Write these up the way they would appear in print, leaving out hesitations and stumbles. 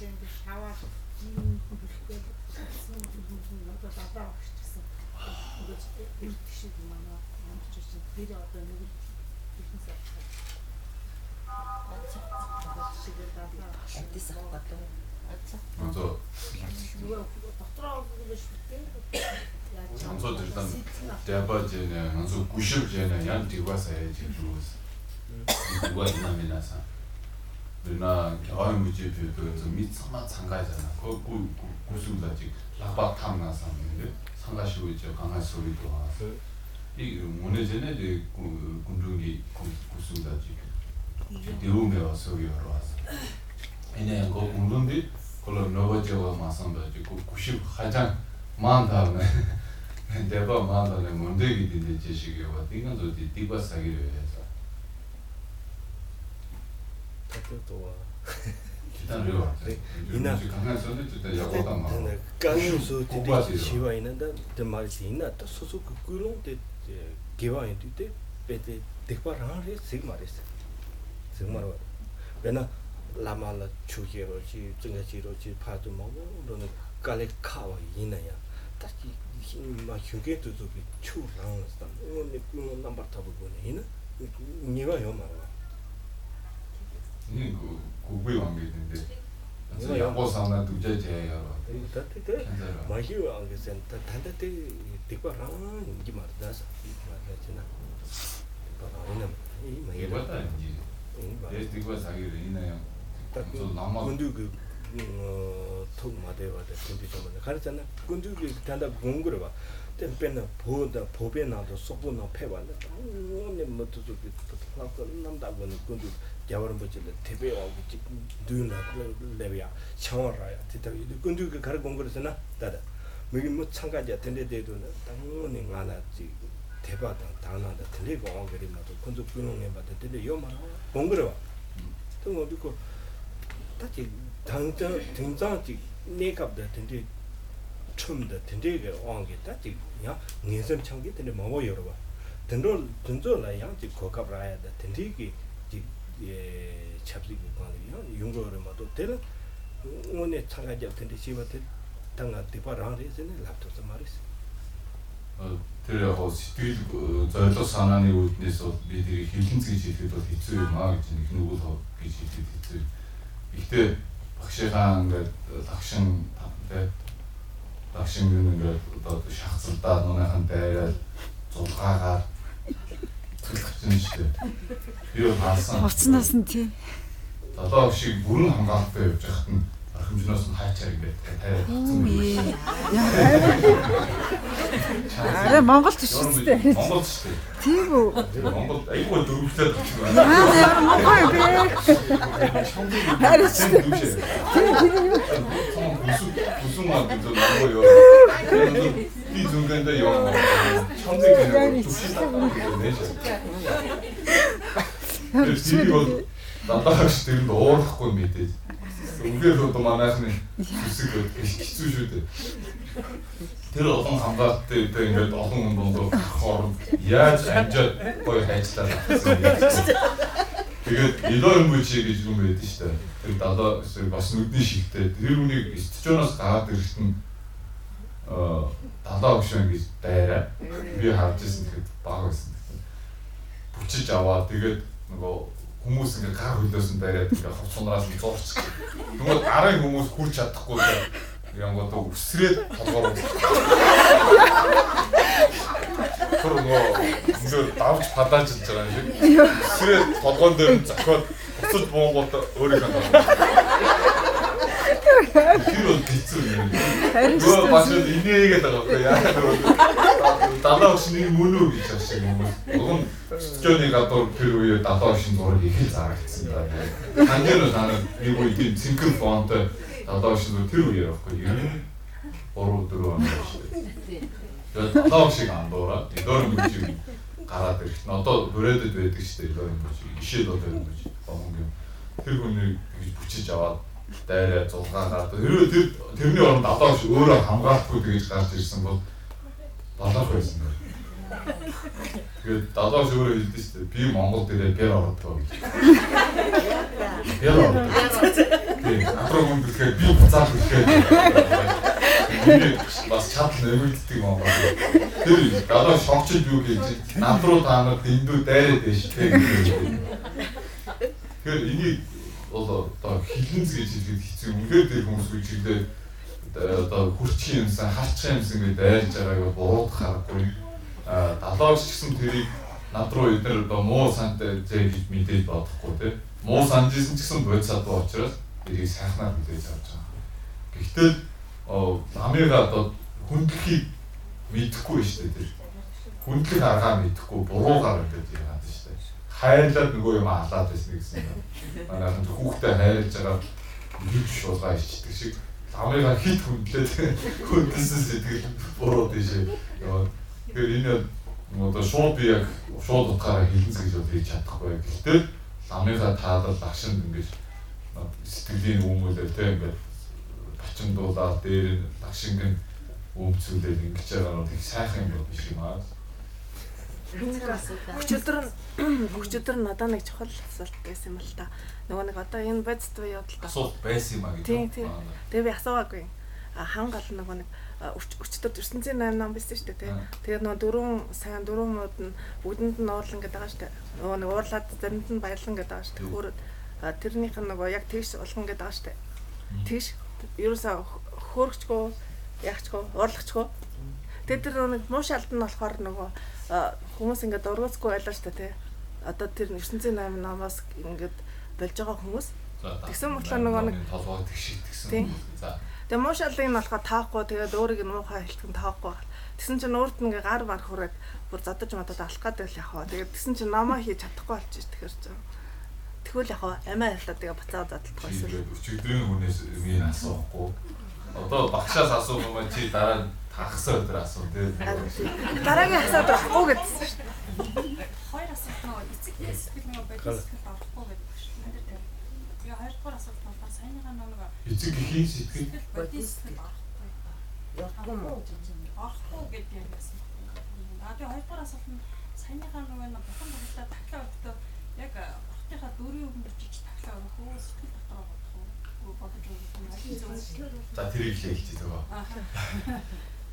шаваад одоо дадаа өгчихсэн. Ингээд үрд шиг манай ямарч чинь тэр одоо нэг бизнес авах. Эдис аваад. Одоо дотроо гэж шүтээ. онцод 일단 대바제네 한수 90제네 양 디과사에 지루스 이거 이나미나사 누나 겨울 무지 그 미츠마 참가잖아 그 구수다지 라바 탐나서 있는데 참가시고 있죠 강한 소리도 와서 이 오늘전에 그 군중이 구수다지 대우메 와서 여러 와서 얘네 그 군중이 그걸 너버지와 마찬가지 그 90 가장 많다네 대바 많다네 뭔데기 되는 지식이 와 이건도 디바 사기를 해서 또 기다려 이나 강한 소리 듣다 야고다 막 강요소 되게 시와 있는데 그 말이 있나 또 소소 그 꿀롱 때 개와인 때 배대 대파랑을 생말했어 정말로 왜나 라마라 추기로지 증가지로지 파도 먹고 너는 깔레카와 이나야 다시 막 휴게도 좀 추랑스다 오늘 그 넘버 타고 보내는 니가 요 말아 이 고부의 관계인데 그래서 야고사나 두제제야 다때 마히와 안 센터 단단히 대파랑 이게 말다서 말하잖아 바라는 이 이게 말이야 맞다 이제 디바 사기를 이나요 저 남아 근데 그 통마대와 근데 좀 가르잖아 근데 그 단다 공부를 봐 템페나 보다 보배나도 속보나 패반다 오늘 뭐도 좀 남다고는 근데 야ව는 버질 대배하고 두나 레비아 샤워라야 뒤다 근데 그 가르 공부를잖아 다다 여기 뭐 참가자 텐데데도는 당연히 하나지 대바다 다나다 틀리고 그리마도 근데 그놈에 받을 때 요만 공부를 봐 또 어디고 다시 당장지 내갑다 텐데 처음다 텐데가 왕게 다지 야 내선 창기 텐데 뭐 여러 봐 던돌라 양지 고갑라야 다 텐데기 예 잡지고 관이요 용거를 뭐도 되는 오늘 참가자 텐데 집한테 당한 디바라리스네 laptop 말이스 들어서 스피드 저도 산안에 우리서 미들이 힐링지 지도 뒤에 막 누구도 비지 뒤에 이때 확실한 그 닥션 닥션는 그 샤츠다 너네 한테 조카가 진짜 이거 봤어 Хоцноос нь тий. одоо 없이 물은 한가운데 조금 금준호선 하이차리게 Арай Монгол төшөлтэй. Монгол шүү. Тийм үү. Монгол айгүй дөрвөлтэй болчихсон байна. Яа Монгол би. Харин 무슨 말인지 모르고요. 이 중간에 영어 청색이 좀 나다시 되게 너무 밑에 우리도 또 만나서는 무슨 기술 줄때 тэр олон хамгаалалттай ингээд олон дундуу хооронд яаж амжаад гоё хайцлаа. Тэгээд элоон бүчи гэж юм байдаг шүү дээ. Тэр далаа бас нүдний шигтэй тэр үнийг стадионоос гараад ирэхэд нь далаа өгшөн гэж дайраа. Би харж ирсэн тэгэхэд баг байсан. Бүчиж аваа тэгээд нөгөө хүмүүс ингээд гар хөлөөсөн дайраад ингээд хувцснараас нь зурч. Тэгвэл гарын хүмүүс хүрч чадахгүй янгото үсрээд толгоор тэргөө ингээд давж падааж байгаа юм шиг үсрээд толгоон дээр зохиод буцаж буунгууд өөрийнхөө тэр бол хэцүү юм. Нөгөө бас инээгээд байгаа байхгүй яа. Далаа өшний мөнөө гэж ашиг юм. Уг нь студионы гадуур тэр үе далаа өшин зураг их зарагдсан байна. Хангэр нараа нэг үе цэнхэр фонтой далаа өшин тэр үе байхгүй юм. 3-4 он шүү дээ. Тэгээд далаа өшиг андуураа эдгээр мөчиг гараад ирэхэд нь одоо бүрээдэд байдаг шүү дээ. Эдгээр мөчиг ишээд одоо юм гэж бомгоо. Тэр хүний бүчиж аваад дайраа зулгаагаад тэрний оронд далаа өш өөрөө хамгаалахгүй гэж гарч ирсэн бол балах байсан. 그 나도 저번에 얘기했듯이 비 몽골들의 배를 얻었다고. 배를 얻었다. 그 앞으로 보면 그렇게 비 붙잡고 이게 막 차트 내밀 때 막. 그 나도 셔츠 비우게 앞으로 다는 빈도 때려 대시게. 그 이게 одоо хилэнцгий жилгээд хэцүү үнэхээр тэр хүмүүс үжилдээ одоо хурцын юмсан харчин юмсан гэдэг дайрж байгааг буруудах харахгүй далаагч гэсэн тэрийг над руу эдгээр одоо муу сантай зээ гэж мэдээж бодохгүй тийм муу санд гэсэн ч гэсэн бодисаад байгаа учраас тэрийг сайхнаар мэдээж авч байгаа. Гэхдээ намайга одоо хүндлэхийг мэдэхгүй шүү дээ тэр хүндлэх аргаа мэдэхгүй буруугаар гэдэг юм шүү дээ. Хайрлаад нөгөө юм алаад байсан гэсэн юм. Манай хүүхдээ хайрлаж байгаа нэг шуулгаа ичдэг шиг намайга хит хүндлээд хүндэлсэн сэтгэл буруу дэшээ. Тэгэхээр энэ одоо шууд би яг шууд утгаараа хэлэнц гэж бодож чадахгүй. Гэхдээ намайга таалал багшинд ингэж сэтгэлийн үүмэлээ тэ ингээд бачимдуулаад дээр багшингийн өмцүүлээд ингэж байгаа нь их сайхан юм биш юм аа. Өчигдөр надад нэг чухал асуулт байсан юм л та. Нөгөө нэг одоо энэ бодит уу явдал та. Асуулт байсан юм аа гэдэг. Тийм. Тэгээ би асуугаагүй. Хангал нөгөө нэг өчигдөр 908 ном байсан шүү дээ тий. Тэгээд нөгөө дөрвөн мууд нь бүгдэнд нь уурлан гэдэг байгаа шүү дээ. Нөгөө нэг уурлаад заримд нь баярлан гэдэг байгаа шүү дээ. Хөрөд тэрнийх нь нөгөө яг тэгш болгон гэдэг байгаа шүү дээ. Тэгш ерөөсөө хөөргчгүй, ягчгүй, уурлагчгүй. Тэгээд тэр нэг муу шалд нь болохоор нөгөө хүмүүс ингээд ургацгүй байлаа шүү дээ тий. Одоо тэр 908 номоос ингээд болж байгаа хүмүүс. Тэгсэн мэтлээ нөгөө нэг толгой тэгшигдсэн. За. Тэгээ муу шалын нь болохоор таахгүй тэгээд өөрийг нь муухай хэлтгэн таахгүй. Тэгсэн чинь өөрт нь ингээ гар бар хүрээд бүр задаж мадад алах гэдэг л яхаа. Тэгээд тэгсэн чинь намаа хийж чадахгүй болчих тэгэхээр ч. Тэгвэл яхаа амиа яллаа тэгээ буцаа задалдах байсан. Өчигдрийн хүнээс минь асуухгүй. Одоо багшаас асуух юм чи дараа тагсаа өдөр асуу тийм. Дараагийн асуулт авахгүй гэдсэн шүү дээ. Хоёр асуулт нөгөө эцэг сэтгэл нөгөө бодис сэтгэл авахгүй гэдэг шүү дээ. Тэгээ хоёрдугаар асуулт болохоор саяныхаа нөгөө эцэг эхийн сэтгэл бодис сэтгэл авахгүй гэдэг юм байсан. Тэгээ хоёрдугаар асуулт нь саяныхаа нөгөө бухан багтаа таглаа өгдөө яг багтынхаа дөрвийн өмнө чиж таглаа өгөх үү сэтгэл дотроо бодох уу бодож байгаа юм. За тэрийг л хэлчихээ тэгээ.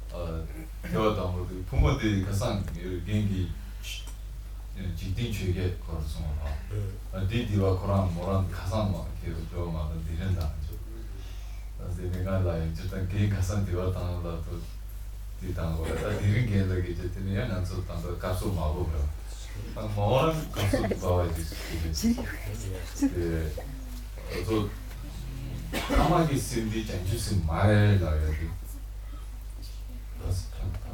Тэгээд Пумоди касан генги жидин чигээ корсон аа. Дидива Коран Моран касан ма гэдэг жоо маа дэрэн даа. Аз 내가 라 일단 게 касан дива таанаа то дитан гоо. Дэрэн гэнэ гэж тийм яа нансуу таанаа касу маавуу. Моран касу баваа дис. 또 까마귀 쓴디 장주스 말을 나야 돼.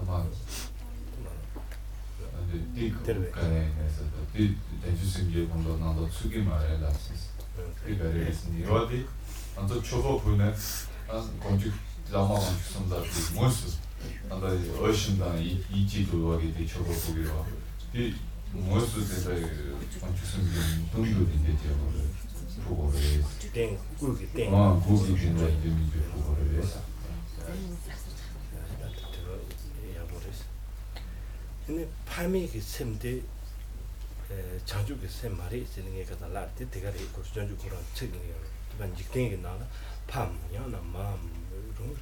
아마 그래서 이 장주스 게 뭔가 나도 수기 말을 나왔어. 그러니까 그랬으니 어디 안도 초보 보내 건축 자마 건축선다 무슨 안다 어신다 이지도 하게 돼 초보 보기로 이 무슨 데서 건축선이 돈도 되게 보고를 땡 꾸기 땡 꾸기 된다 이름이 보고를 해서 근데 파미기 셈데 자주게 셈 말이 있는 게 가다 라트 대가리 그 전주 그런 책이에요. 반 직등이 나나 팜야나 마음 은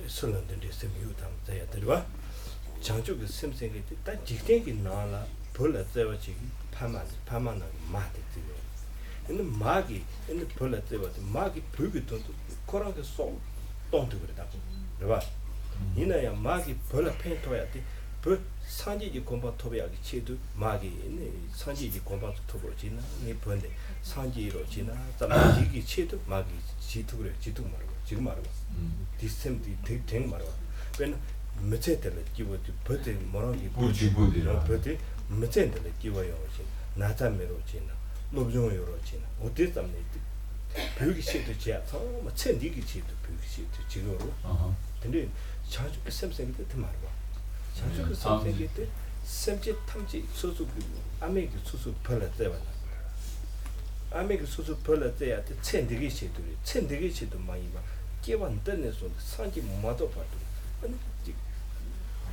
설런데 셈 유담 돼야 되와 자주게 셈생이 딱 직등이 나나 벌어 때와지 파마나 마데 근데 마기 근데 벌어 때와지 마기 불기도 코랑게 송 똥도 그러다 봐. 이나야 마기 벌어 펜토야 돼. 그 산지지 공부 토비하기 치도 마기 있네. 산지지 공부 토보지나 이 번데 산지로 지나 담지기 치도 마기 지도 그래. 지도 말고 지금 말고. 디셈디 땡 말고. when 메체들 기보지 버데 뭐라기 부지부디라 버데 메체들 기워요. 나자메로 지나. 노종요로 지나. 어디 때문에 벽이 치도 지야. 뭐 천디기 치도 벽이 치도 지금으로. 근데 자주 샘생이 때 말고. 자주 그 샘생이 때 샘지 탐지 소수 아메기 소수 벌어 때와. 아메기 소수 벌어 때야 때 천디기 치도 많이 봐. 깨반 던에서 산지 뭐도 봐도. 아니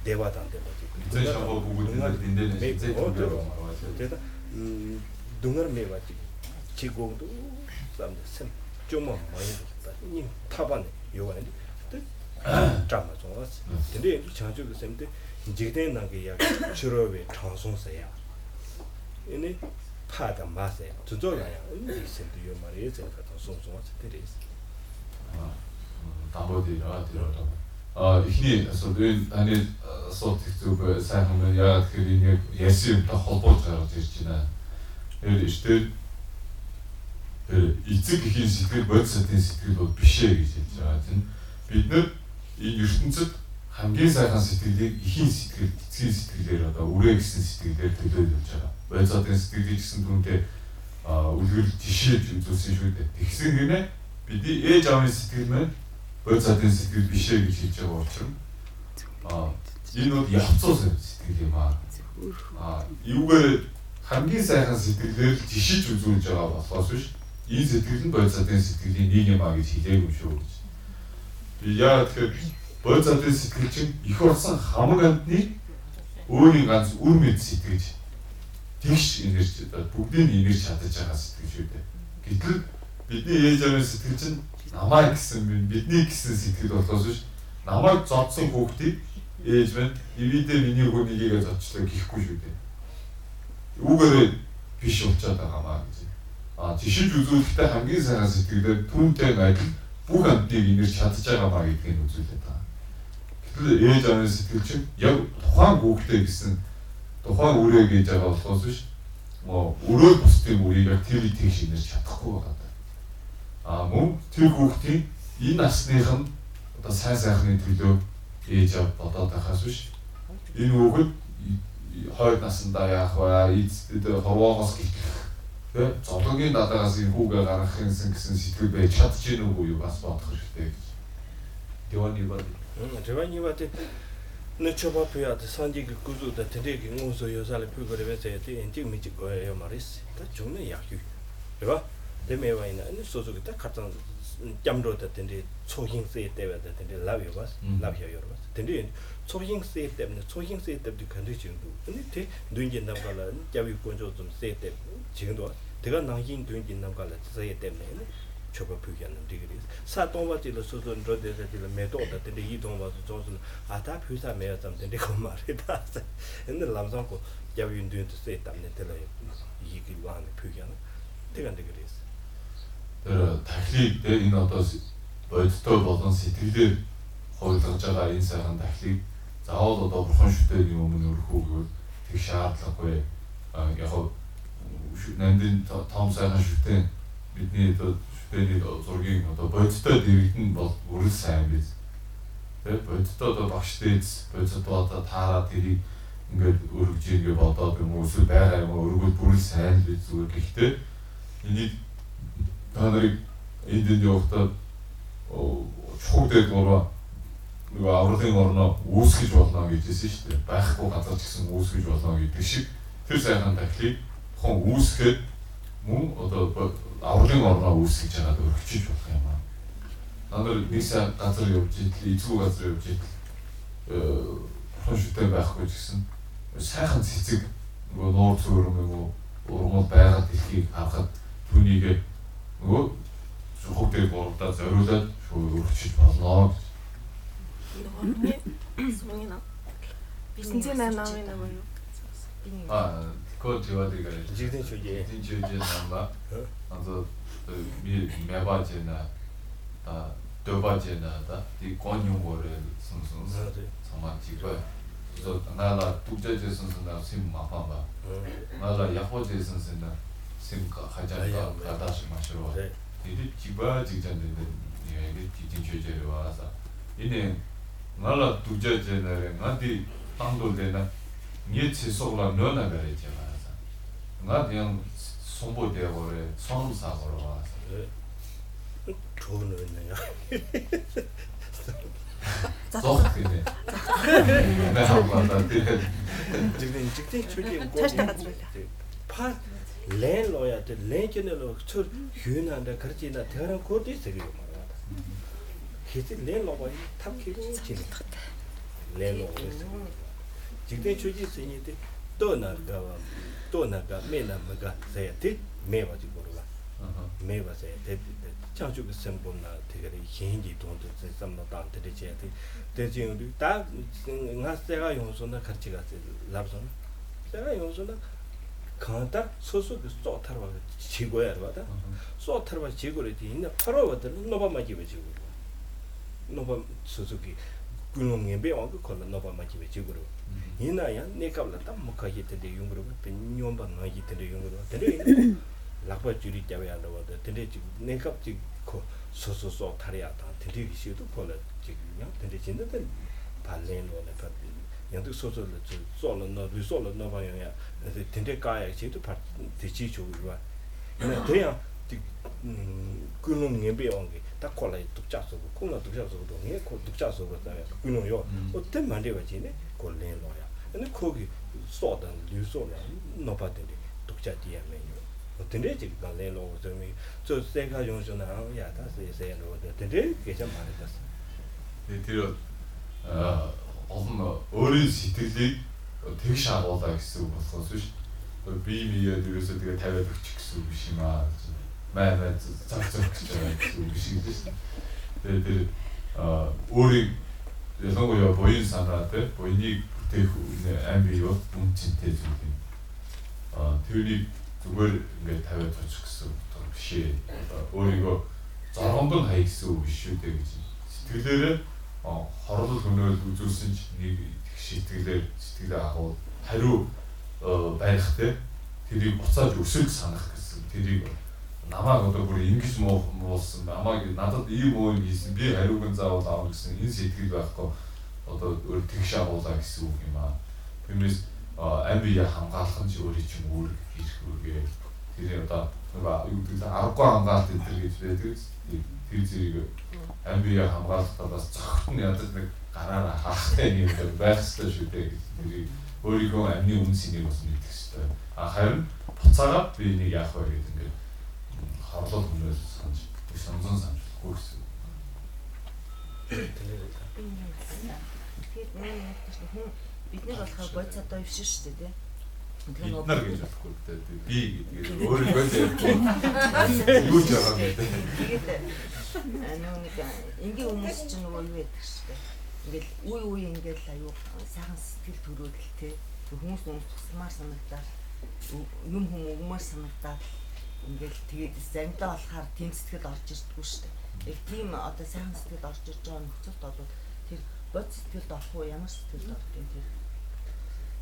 대화단데 이제 샤워 보고 있는데 이제 좀 제가 동을 매와지 지공도 삼데 셈 좀만 많이 됐다 이 타반 요거는 잠만 좀 왔어 근데 자주 셈데 지금 나게 야 주로에 장송세야 얘네 파다 마세 저절이야 이 셈도 요 말이야 제가 더 송송 왔을 때 담보디라 들어라 ихний асуудын таны асуудыг зөв сайн хүмүүс яг тэр ясивтай холбоож гаргаж ирж байна. Тэр ихтэй эцэг эхийн сэтгэл бодисатын сэтгэл бол биш ээ гэж хэлж байгаа тийм. Бид нар энэ ертөнцид хамгийн сайхан сэтгэлийг эхийн сэтгэл, эцгийн сэтгэлээр одоо үрээ гэсэн сэтгэлээр төлөөлж явж байгаа. Бодисатын сэтгэлийг гэсэн түүнтэй үлгэр жишээж үзүүлсэн шүү дээ. Тэгсэн гинэ бидний ээж аавын сэтгэл маань бодисатын сэтгэл биш ээ гэж хэлж байгаа учраас энэ бол явцсан сэтгэл юм аа. Юугаар хамгийн сайхан сэтгэлээр жишиж үзүүлж байгаа болохоос биш энэ сэтгэл нь бодисатын сэтгэлийн нэг юм аа гэж хэлээгүй шүү гэж. Яа тэгэхээр бодисатын сэтгэл чинь их болсон хамаг амтны өөрийн ганц үр мэд сэтгэж тэгш энерги бүгдийг энерги чадаж байгаа сэтгэл шүү дээ. Гэтэл бидний ээж аавын сэтгэл чинь намайг гэсэн бидний гэсэн сэтгэл болохоос биш намайг зодсон хүүхдийг ээж минь ивидэ миний хүнийгээ зодчлоо гэхгүй шүү дээ. Үүгээр биш болчиход байгаамаа гэж. Жишиж үзүүлэхдээ хамгийн сайхан сэтгэлээр түүнтэй адил бүх амтныг инэрч чадж байгаамаа гэдгийг үзүүлээд байгаа. Гэтэл ээж аавын сэтгэл чинь яг тухайн хүүхдээ гэсэн тухайн үрээ гэж байгаа болохоос биш өрөө бусдын үрийг тэр тийш инэрч чадахгүй байгаа. Мөн тэр хүүхдийн энэ насных нь одоо сайн сайхны төлөө ээж аваад бодоод байхаас биш энэ хүүхэд хойд насндаа яах вэ? Эцэд хаваагаас гэх зовлонгийн дадаагаас энэ хүүгээ гаргах гэсэн сэтгэл байж чадчих нүггүй юу бас бодох хэрэгтэй гэж. Дэвани бод. Нечоба пиад санжиг гүзүүдэд тэдэг ngөөсөө ёсаал пүгөрөөсөө энтиг мижиг гоё марис. Та жумны яах юу. Яа? Демэва ина 소소기다 같은 잠로다 텐데 초행세 때에다 텐데 라비오바스 라비오요바스 텐데 초행세 때문에 초행세 때도 컨디션도 근데 대 눈진 남가라 자위 건조 좀 세때 지금도 내가 나긴 눈진 남가라 세때 때문에 저거 표기하는 되게 사동바지로 소소는 로데서 메도다 텐데 이 동바서 조선 아다 표사 매어 좀 텐데 그 말이다 근데 남상고 자위 눈도 세 때문에 tel라 이게 와는 표기하는 되게 안 되게 Тэр тахлыг энэ одоо бодиттой болон сэтгэлээр хойлгож байгаа энэ сайхан тахлыг заавал одоо бурхан шүтээний өмнө өрхөөгөө тэг шаардлагагүй яг нандин том сайхан шүтээ бидний одоо шүтээний зургийг одоо бодиттой дэрэгдэн бол үрэл сайн биз. Тэг бодиттой одоо багш дээдс бодиттой одоо таараа тэрийг ингээд өргөж иргээ бодоод юм уу эсвэл байгаа юм өргөл бүрэл сайн биз зүгээр гэхдээ энийг та нарыг энд явахдаа чухалтай гурав нэг авралын орноо үүсгэж болно гэжсэн шүү дээ. Байхгүй газар ч гэсэн үүсгэж болно гэдэг шиг тэр сайхан тахлыг хон үүсгээд мөн одоо авралын орноо үүсгэж байгаад өргөчж болох юм аа. Та нар нэг сайхан газар явж идэл эзгүй газар явж идэл хон шүтээ байхгүй ч гэсэн сайхан цэцэг нөгөө нуур цөөрөм юм уу урмал байгаад дэлхийг харахад түүнийг нөгөө хүүхдээ гуравдаа зориулаад өргөчж болно. Сумина. Бисэнцэн намын нэг юу? Код яваадаг гэж. 지금 저기 진짜제 남바. 그래서 미 매바제나 더바제나다 이 권용거를 선선 정말 지고 그래서 나라 독자제 선선나 심 마파바. 나라 야호제 선선나 심가 하자가 가다시 마셔와. 이 지바 직전인데 이게 진짜제로 와서 이내 나라 독자제나에 나디 방돌되나 니치 속라 너나 그래지 말아서 나 그냥 송보되어 버려 성사거로 와서 좋은 의네요. 좋네. 내가 봤다. 지금 직접 저기 차시다 가지고 파 렌로야데 렌견으로 저 휴난다 그렇지나 대한 코디 세요 말아. 계속 렌로가 탑키고 지금 레노 직대 초지 쓰니데 또나가 메나마가 세야데 메바지 보러가 메바세 데 장주가 sembol나 되게 현지 돈도 삼나 단들이 제데 대지용도 다 나스가 용소나 같이 가서 랍선 제가 용소나 간다 소소도 쏘타르바 지고야 봐다 쏘타르바 지고를 뒤에 파로버들 노바마지 베지고 노바 소소기 군용에 배워고 콜라 노바마지 베지고 이나야 내가블라 딱 먹하게 되는데 용으로 벤뇽바 나기 되는데 용으로 되는데 락바 줄이 잡아야 한다고 되는데 내가 지금 소소소 타리아다 되게 시도 콜라 지금요 되는데 진짜 발레노네 파 양도 소소를 쏠는 너 리솔는 너 봐야 되는데 가야 지도 파 되지 좋으와 근데 돼야 군용에 배워게 딱 콜라 독자서 콜라 독자서도 내 독자서 그다음에 군용요 어떤 만데 가지네 콜레노야 근데 거기 쏘던 뉴스나 너바들이 독자디야 메뉴 어떤데 지금 갈래로 좀 저 세가 용서나 야다 세세로 근데 계속 말했어 тэр олон өөрийн сэтгэлийг тэг шаагуулаа гэсэн үг болохоос биш бие биеэ дээрээс тэгээ тавиад өгчих гэсэн үг биш юм аа маа цаг гэж гэсэн үг биш гэдэг. Тэгээд тэр өөрийн ялангуяа буян санаа те буяныг бүтээх амбио үнцэнтэй зүйл юм. Тэрийг зүгээр ингээд тавиад очих гэсэн үг бишээ. Өөрийгөө зоргондон хай гэсэн үг биш шүү дээ гэж. Сэтгэлээрээ хорлол хөнөөл үзүүлсэн ч нэг сэтгэлээр сэтгэлээ агуу хариу байх те тэрийг буцааж өсөж санах гэсэн. Тэрийг намайг одоо бүр ингэж муулсан намайг надад ийм уу хийсэн би хариуг нь заавал аавна гэсэн энэ сэтгэл байхгүй одоо өөр тэгш агуулаа гэсэн үг юм аа. Тэрнээс амбиа хамгаалах нь ч өөрөө ч юм үүрэг хийх үүргээ. Тэр одоо нөгөө юу гэдэг аргагүй хамгаалалт гэдэг гэж байдаг. Тэр зэрэг амбиа хамгаалалтаа бас цогт нь ядаж нэг гараараа хаахтай юм байх ёстой шүү дээ. Тэр өөрийнхөө амны үнсийг бас мэдэх ёстой. Харин буцаагаад би нэг яах вэ гэдэг ингээд хорлол хөнөөл санаж сонзон санахгүй гэсэн. Тэгээд хүн бидний болохоор бодис одоо ившин шүү дээ тий. Бид нар гэж болохгүй дээ. Би гэдэг өөрийгөө юу ч яагаад гэдэг. Тэгээд ингийн хүмүүс чинь нөгөө юу гэдэг шүү дээ. Ингээл үе ингээл аюу сайхан сэтгэл төрөөдөл тий. Хүмүүс тусмаар санагдаад юм хүмүүмээр санагдаад ингээл тэгээд заримдаа болохоор тийм сэтгэл орж ирдэггүй шүү дээ. Яг тийм одоо сайхан сэтгэл орж ирж байгаа нөхцөлд бол тэр бод сэтгэлд орох уу ямар сэтгэлд орох юм тэр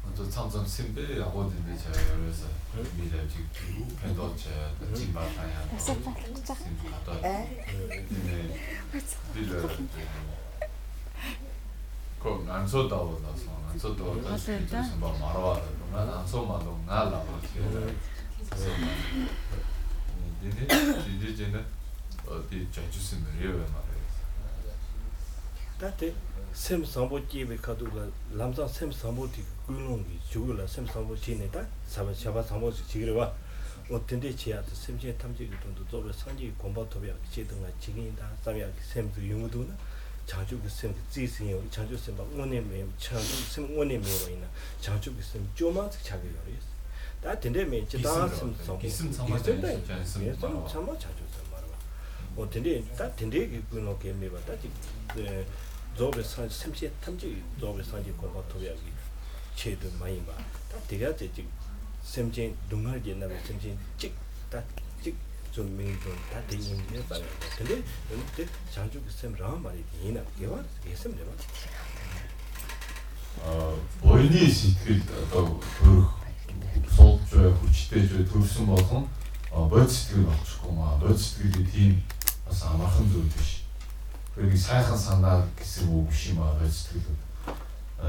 одоо цаанзам симбэ агууд юм байж яваасаа мэлэж юу пэндоч чимбаа яа. Одоо ко ансодавлаас ансодавлаас юм ба марваа ансомаа наалаа гэдэг. 디디제는 어디 자주스 메리어 말이에요. 다때 샘 sambo지에 가도가 남자 샘 sambo지 꿀롱이 죽을라 샘 sambo지네다 사바 sambo지 지그려와 어떤데 지야도 샘지에 탐지기 돈도 저를 상지 공부토비야 지등아 지긴다 사미야 샘도 용도나 자주 샘 지신이 자주 샘 원내매 자주 샘 원내매 와이나 자주 샘 조마스 자기요리 다 된대면 이제 다 기승 참아지 않습니다. 참아 자주 말아. 어떤데 다 된대 그거 게임에 봤다. 저게 샘시 탐지 저게 산지 거가 도야기 체도 많이 봐. 다 되게 되지 샘진 동할 옛날에 샘진 찍좀 민좀 다 되는 게 봐요. 근데 근데 자주 샘랑 말이 이나 개와 개샘 되나? 보이니 시트 또 солж хүчтэй төрсөн болон бод сэтгэл болчихгүй маа. Бод сэтгэлийн тийм бас амархан зүйл биш. Тэрийг сайхан санаа гэсэн үг биш юм аа бод сэтгэл.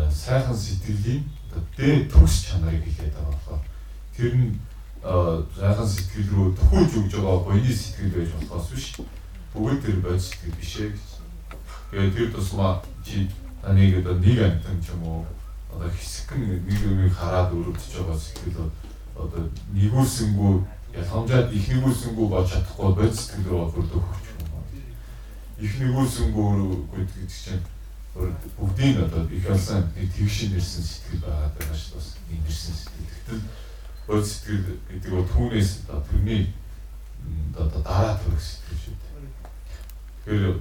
Сайхан сэтгэлийн дээд төгс чанарыг хэлээд байгаа болохоор тэр нь сайхан сэтгэл рүү төхөж өгж байгаа буйны сэтгэл байж болохоос биш. Бүгд тэр бод сэтгэл биш ээ гэж. Тэгээд тэр тусмаа чи таныг одоо нэг амтан ч юм уу одоо хэсэгэн нэг юмыг хараад өрөвдөж байгаа сэтгэл одоо нэгүүлсэнгүү ялгамжаад их нэгүүлсэнгүү болж чадахгүй бод сэтгэл рүү бүрдөх хүч юм. Их нэгүүлсэнгүү гэдэг чинь бүгдийг одоо их болсон тэгшин ирсэн сэтгэл байгаа даа шүү дээ. Ирсэн сэтгэл. Тэгтэл бод сэтгэл гэдэг нь түүнээс одоо тэрний одоо дараа төрөх сэтгэл шүү дээ. Тэгэхээр